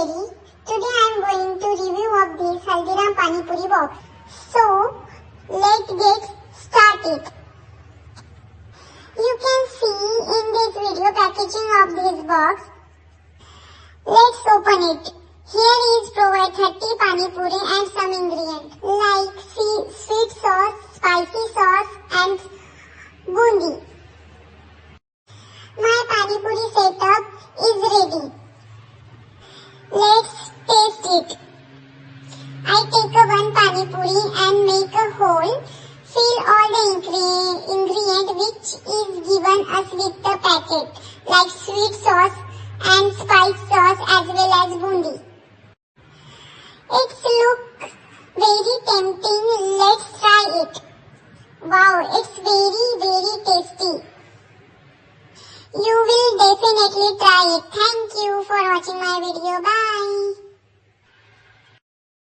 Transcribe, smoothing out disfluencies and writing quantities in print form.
Cherry. Today I am going to review of this Haldiram Pani Puri box. So, let's get started. You can see in this video packaging of this box. Let's open it. Here is provide 30 Pani Puri and some ingredients like sweet sauce, spicy sauce and bundi. My Pani Puri setup is ready. Let's taste it. I take a one Pani Puri and make a hole. Fill all the ingredient which is given us with the packet like sweet sauce and spice sauce as well as bundi. It's look very tempting. Let's try it. Wow, it's very tasty. You will definitely try it. Thank you for watching my video. Bye.